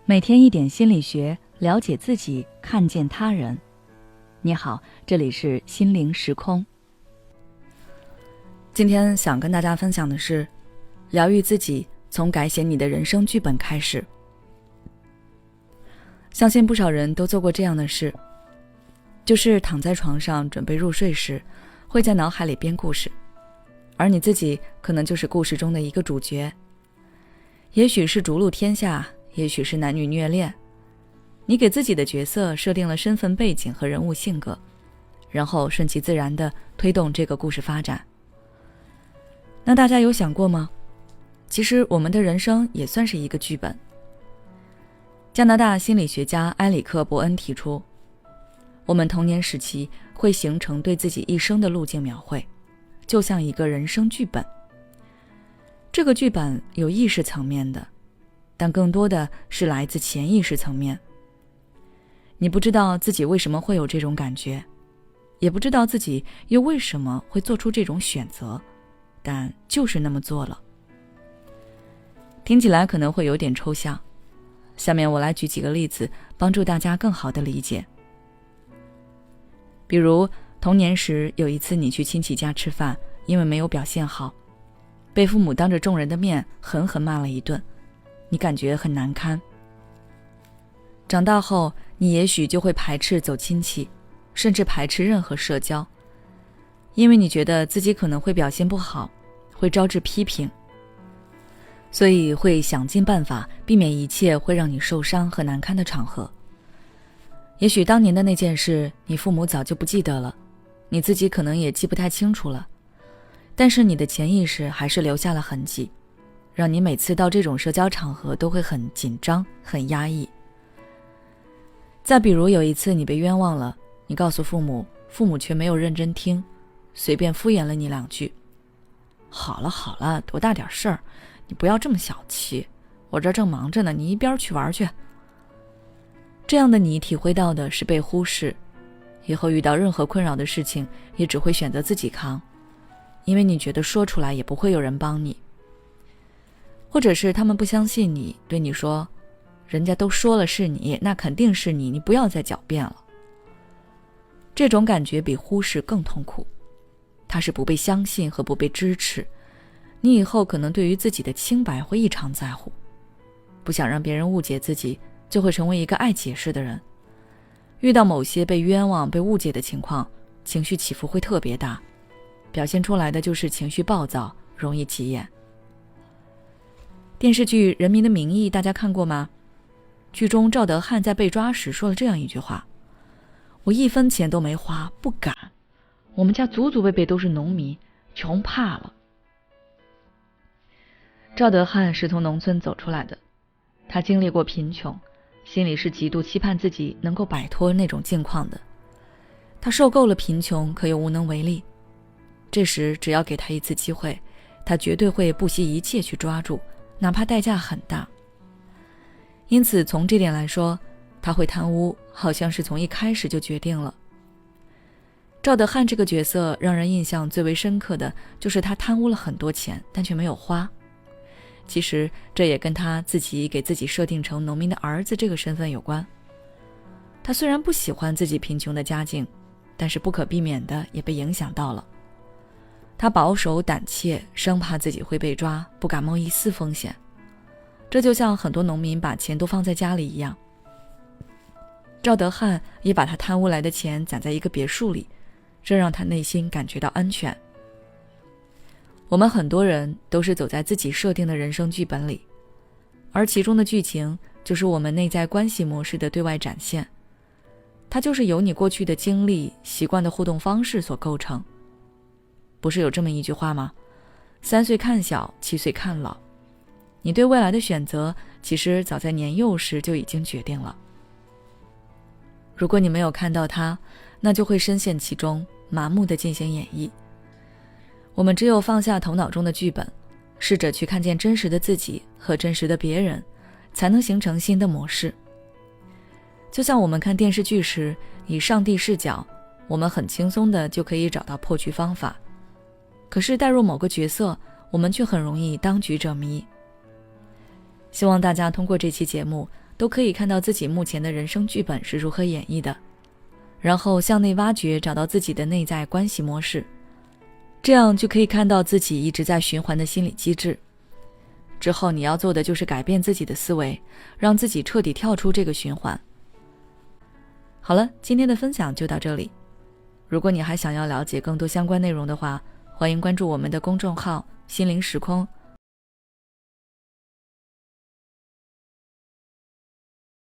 每天一点心理学，了解自己，看见他人。你好，这里是心灵时空。今天想跟大家分享的是，疗愈自己，从改写你的人生剧本开始。相信不少人都做过这样的事，就是躺在床上准备入睡时，会在脑海里编故事，而你自己可能就是故事中的一个主角。也许是逐鹿天下，也许是男女虐恋，你给自己的角色设定了身份背景和人物性格，然后顺其自然地推动这个故事发展。那大家有想过吗？其实我们的人生也算是一个剧本。加拿大心理学家埃里克·伯恩提出，我们童年时期会形成对自己一生的路径描绘，就像一个人生剧本。这个剧本有意识层面的，但更多的是来自潜意识层面。你不知道自己为什么会有这种感觉，也不知道自己又为什么会做出这种选择，但就是那么做了。听起来可能会有点抽象，下面我来举几个例子，帮助大家更好地理解。比如童年时有一次你去亲戚家吃饭，因为没有表现好，被父母当着众人的面狠狠骂了一顿，你感觉很难堪。长大后，你也许就会排斥走亲戚，甚至排斥任何社交，因为你觉得自己可能会表现不好，会招致批评，所以会想尽办法避免一切会让你受伤和难堪的场合。也许当年的那件事，你父母早就不记得了，你自己可能也记不太清楚了，但是你的潜意识还是留下了痕迹，让你每次到这种社交场合都会很紧张，很压抑。再比如有一次你被冤枉了，你告诉父母，父母却没有认真听，随便敷衍了你两句。好了好了，多大点事儿，你不要这么小气，我这正忙着呢，你一边去玩去。这样的你体会到的是被忽视，以后遇到任何困扰的事情也只会选择自己扛，因为你觉得说出来也不会有人帮你。或者是他们不相信你，对你说，人家都说了是你，那肯定是你，你不要再狡辩了。这种感觉比忽视更痛苦，它是不被相信和不被支持，你以后可能对于自己的清白会异常在乎，不想让别人误解自己，就会成为一个爱解释的人。遇到某些被冤枉、被误解的情况，情绪起伏会特别大，表现出来的就是情绪暴躁，容易急眼。电视剧《人民的名义》大家看过吗？剧中赵德汉在被抓时说了这样一句话，我1分钱都没花，不敢，我们家祖祖辈辈都是农民，穷怕了。赵德汉是从农村走出来的，他经历过贫穷，心里是极度期盼自己能够摆脱那种境况的。他受够了贫穷，可又无能为力，这时只要给他一次机会，他绝对会不惜一切去抓住，哪怕代价很大。因此从这点来说，他会贪污好像是从一开始就决定了。赵德汉这个角色让人印象最为深刻的就是他贪污了很多钱，但却没有花。其实这也跟他自己给自己设定成农民的儿子这个身份有关。他虽然不喜欢自己贫穷的家境，但是不可避免的也被影响到了。他保守胆怯，生怕自己会被抓，不敢冒一丝风险。这就像很多农民把钱都放在家里一样。赵德汉也把他贪污来的钱攒在一个别墅里，这让他内心感觉到安全。我们很多人都是走在自己设定的人生剧本里，而其中的剧情就是我们内在关系模式的对外展现，它就是由你过去的经历、习惯的互动方式所构成。不是有这么一句话吗？3岁看小，7岁看老。你对未来的选择，其实早在年幼时就已经决定了。如果你没有看到它，那就会深陷其中，麻木地进行演绎。我们只有放下头脑中的剧本，试着去看见真实的自己和真实的别人，才能形成新的模式。就像我们看电视剧时，以上帝视角，我们很轻松的就可以找到破局方法。可是带入某个角色，我们却很容易当局者迷。希望大家通过这期节目都可以看到自己目前的人生剧本是如何演绎的，然后向内挖掘，找到自己的内在关系模式，这样就可以看到自己一直在循环的心理机制。之后你要做的就是改变自己的思维，让自己彻底跳出这个循环。好了，今天的分享就到这里。如果你还想要了解更多相关内容的话，欢迎关注我们的公众号心灵时空，